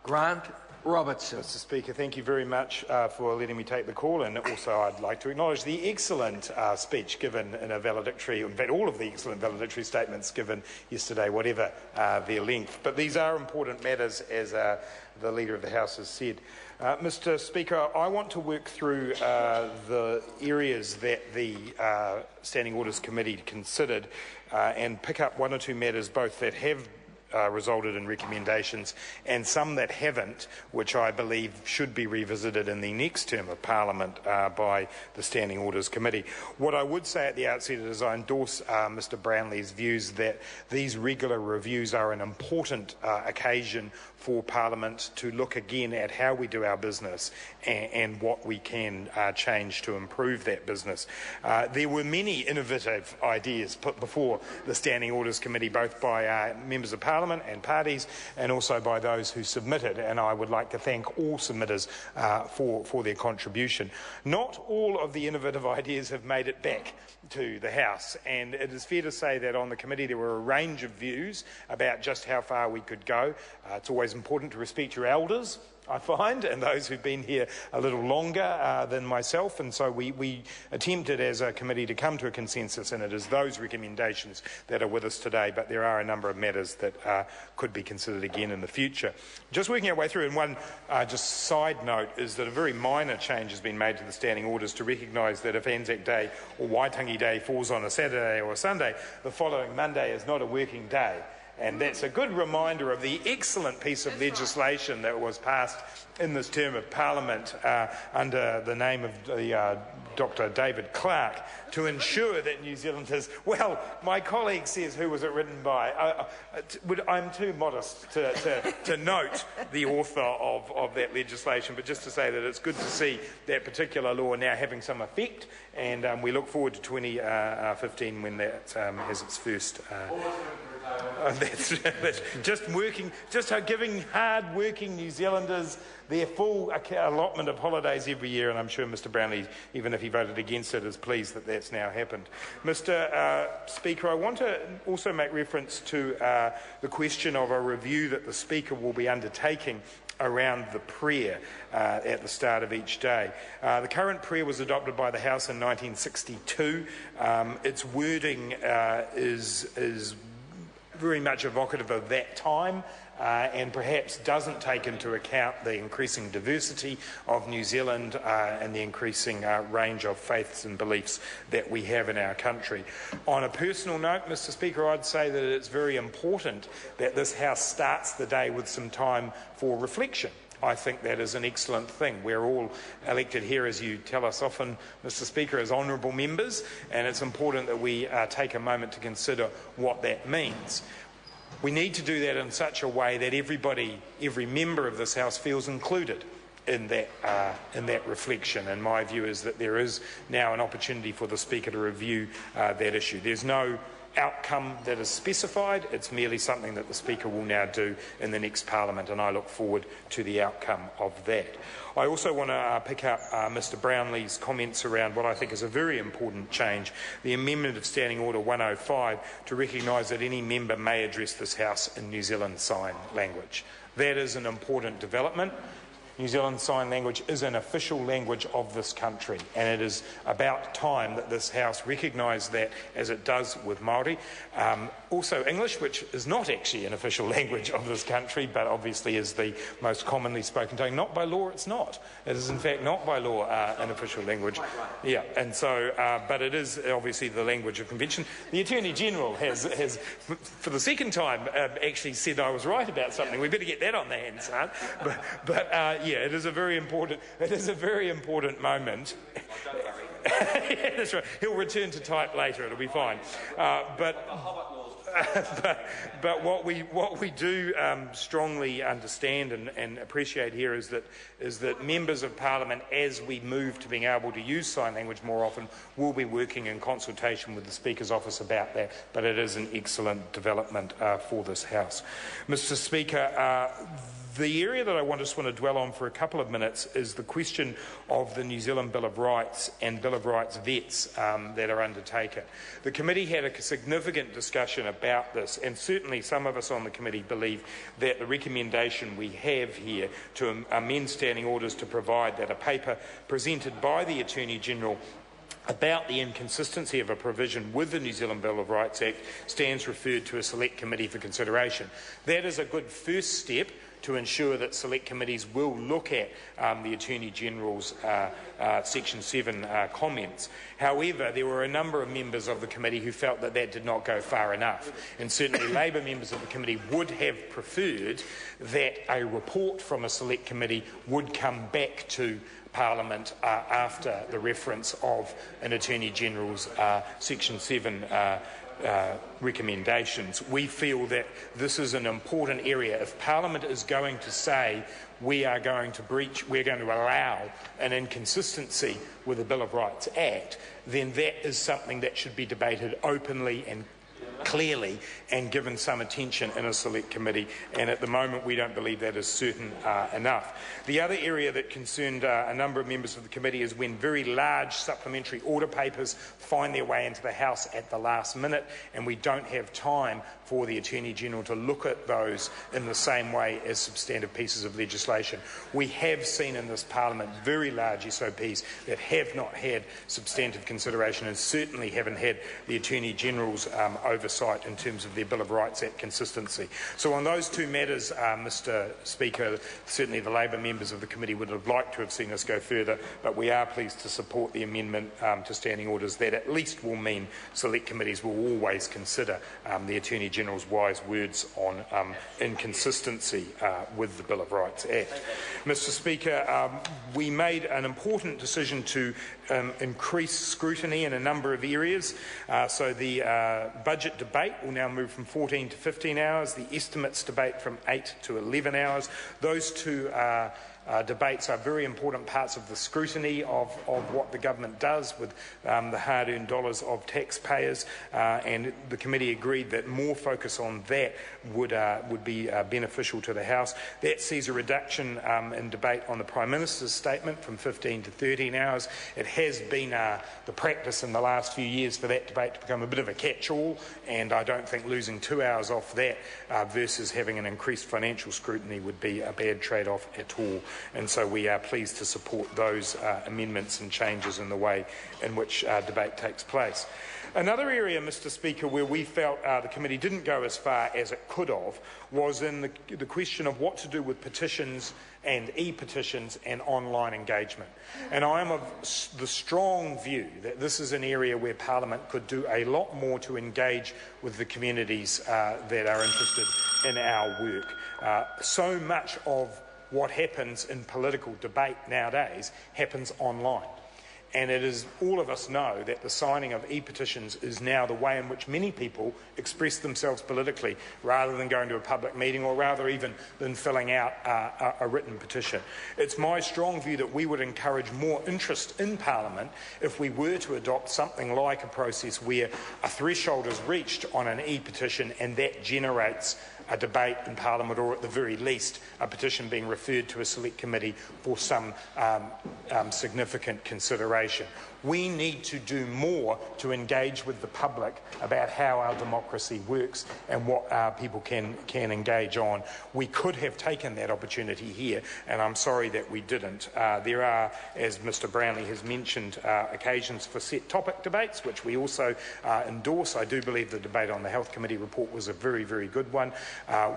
Grant Robertson. Mr. Speaker, thank you very much for letting me take the call, and also I'd like to acknowledge the excellent speech given in a valedictory, in fact all of the excellent valedictory statements given yesterday, whatever their length. But these are important matters, as the Leader of the House has said. Mr. Speaker, I want to work through the areas that the Standing Orders Committee considered and pick up one or two matters both that have resulted in recommendations and some that haven't, which I believe should be revisited in the next term of Parliament by the Standing Orders Committee. What I would say at the outset is I endorse Mr Brownlee's views that these regular reviews are an important occasion for Parliament to look again at how we do our business and what we can change to improve that business. There were many innovative ideas put before the Standing Orders Committee, both by members of Parliament and parties, and also by those who submitted, and I would like to thank all submitters for their contribution. Not all of the innovative ideas have made it back to the House, and it is fair to say that on the committee there were a range of views about just how far we could go. It's always important to respect your elders, I find, and those who've been here a little longer than myself, and so we attempted as a committee to come to a consensus, and it is those recommendations that are with us today, but there are a number of matters that could be considered again in the future. Just working our way through, and one just side note is that a very minor change has been made to the standing orders to recognise that if Anzac Day or Waitangi Day falls on a Saturday or a Sunday, the following Monday is not a working day. And that's a good reminder of the excellent piece of legislation that was passed in this term of Parliament under the name of the Dr David Clark to ensure that New Zealanders, well, my colleague says who was it written by. I'm too modest to note the author of that legislation, but just to say that it's good to see that particular law now having some effect, and we look forward to 2015 when that has its first... that's just giving hard-working New Zealanders their full allotment of holidays every year, and I'm sure Mr Brownlee, even if he voted against it, is pleased that that's now happened. Mr Speaker, I want to also make reference to the question of a review that the Speaker will be undertaking around the prayer at the start of each day. The current prayer was adopted by the House in 1962. Its wording is very much evocative of that time and perhaps doesn't take into account the increasing diversity of New Zealand and the increasing range of faiths and beliefs that we have in our country. On a personal note, Mr Speaker, I'd say that it's very important that this House starts the day with some time for reflection. I think that is an excellent thing. We're all elected here, as you tell us often, Mr Speaker, as honourable members, and it's important that we take a moment to consider what that means. We need to do that in such a way that every member of this House feels included in that reflection, and my view is that there is now an opportunity for the Speaker to review that issue. There's no outcome that is specified. It's merely something that the Speaker will now do in the next Parliament, and I look forward to the outcome of that. I also want to pick up Mr Brownlee's comments around what I think is a very important change, the amendment of Standing Order 105 to recognise that any member may address this House in New Zealand Sign Language. That is an important development. New Zealand Sign Language is an official language of this country, and it is about time that this House recognise that, as it does with Māori. Also English, which is not actually an official language of this country, but obviously is the most commonly spoken tongue. Not by law, it's not. It is in fact not by law an official language. Yeah, and so, but it is obviously the language of convention. The Attorney General has for the second time, actually said I was right about something. We better get that on the hands, huh? But yeah, it is a very important moment. Yeah, that's right. He'll return to type later. It'll be fine. But what we do strongly understand and appreciate here is that members of Parliament, as we move to being able to use sign language more often, will be working in consultation with the Speaker's office about that. But it is an excellent development for this House, Mr Speaker. The area that I just want to dwell on for a couple of minutes is the question of the New Zealand Bill of Rights and Bill of Rights vets that are undertaken. The committee had a significant discussion about this, and certainly some of us on the committee believe that the recommendation we have here to amend standing orders to provide that a paper presented by the Attorney-General about the inconsistency of a provision with the New Zealand Bill of Rights Act stands referred to a select committee for consideration. That is a good first step to ensure that select committees will look at the Attorney-General's Section 7 comments. However, there were a number of members of the committee who felt that that did not go far enough, and certainly Labor members of the committee would have preferred that a report from a select committee would come back to Parliament after the reference of an Attorney-General's Section 7 recommendations. We feel that this is an important area. If Parliament is going to say we're going to allow an inconsistency with the Bill of Rights Act, then that is something that should be debated openly and clearly and given some attention in a select committee, and at the moment we don't believe that is certain enough. The other area that concerned a number of members of the committee is when very large supplementary order papers find their way into the House at the last minute and we don't have time for the Attorney-General to look at those in the same way as substantive pieces of legislation. We have seen in this Parliament very large SOPs that have not had substantive consideration and certainly haven't had the Attorney-General's oversight in terms of their Bill of Rights Act consistency. So on those two matters, Mr Speaker, certainly the Labor members of the committee would have liked to have seen us go further, but we are pleased to support the amendment to standing orders that at least will mean select committees will always consider the Attorney-General's wise words on inconsistency with the Bill of Rights Act. Mr Speaker, we made an important decision to increase scrutiny in a number of areas. So the budget debate will now move from 14 to 15 hours, the estimates debate from 8 to 11 hours. Those two debates are very important parts of the scrutiny of what the government does with the hard-earned dollars of taxpayers, and the committee agreed that more focus on that would be beneficial to the House. That sees a reduction in debate on the Prime Minister's statement from 15 to 13 hours. It has been the practice in the last few years for that debate to become a bit of a catch-all, and I don't think losing 2 hours off that versus having an increased financial scrutiny would be a bad trade-off at all. And so we are pleased to support those amendments and changes in the way in which debate takes place. Another area, Mr Speaker, where we felt the committee didn't go as far as it could have was in the question of what to do with petitions and e-petitions and online engagement. And I am of the strong view that this is an area where Parliament could do a lot more to engage with the communities that are interested in our work. So much of what happens in political debate nowadays happens online. And it is, all of us know that the signing of e-petitions is now the way in which many people express themselves politically rather than going to a public meeting or rather even than filling out a written petition. It's my strong view that we would encourage more interest in Parliament if we were to adopt something like a process where a threshold is reached on an e-petition and that generates a debate in Parliament, or at the very least a petition being referred to a select committee for some significant consideration. We need to do more to engage with the public about how our democracy works and what people can engage on. We could have taken that opportunity here, and I'm sorry that we didn't. There are, as Mr Brownlee has mentioned, occasions for set topic debates, which we also endorse. I do believe the debate on the Health Committee report was a very, very good one.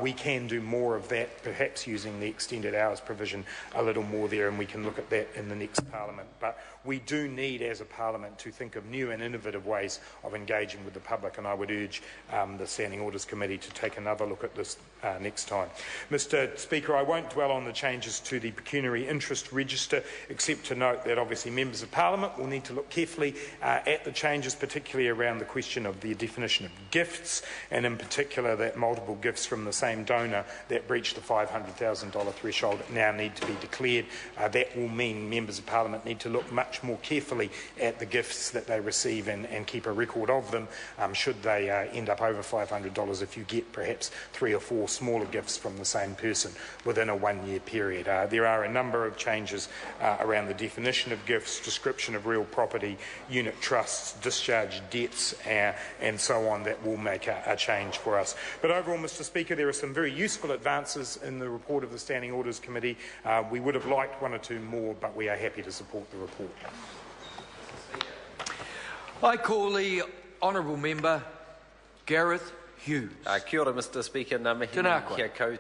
We can do more of that, perhaps using the extended hours provision a little more there, and we can look at that in the next Parliament. But we do need, as a Parliament, to think of new and innovative ways of engaging with the public, and I would urge the Standing Orders Committee to take another look at this next time. Mr Speaker, I won't dwell on the changes to the pecuniary interest register, except to note that obviously members of Parliament will need to look carefully at the changes, particularly around the question of the definition of gifts, and in particular that multiple gifts gifts from the same donor that breach the $500,000 threshold now need to be declared. That will mean members of Parliament need to look much more carefully at the gifts that they receive and keep a record of them. Should they end up over $500 if you get perhaps 3 or 4 smaller gifts from the same person within a 1-year period. There are a number of changes around the definition of gifts, description of real property, unit trusts, discharge debts, and so on that will make a change for us. But overall, Mr Speaker, there are some very useful advances in the report of the Standing Orders Committee. We would have liked 1 or 2 more, but we are happy to support the report. I call the honourable member Gareth Hughes. Kia ora, Mr Speaker. Ngā mihi Tēnā koe. kia koutou.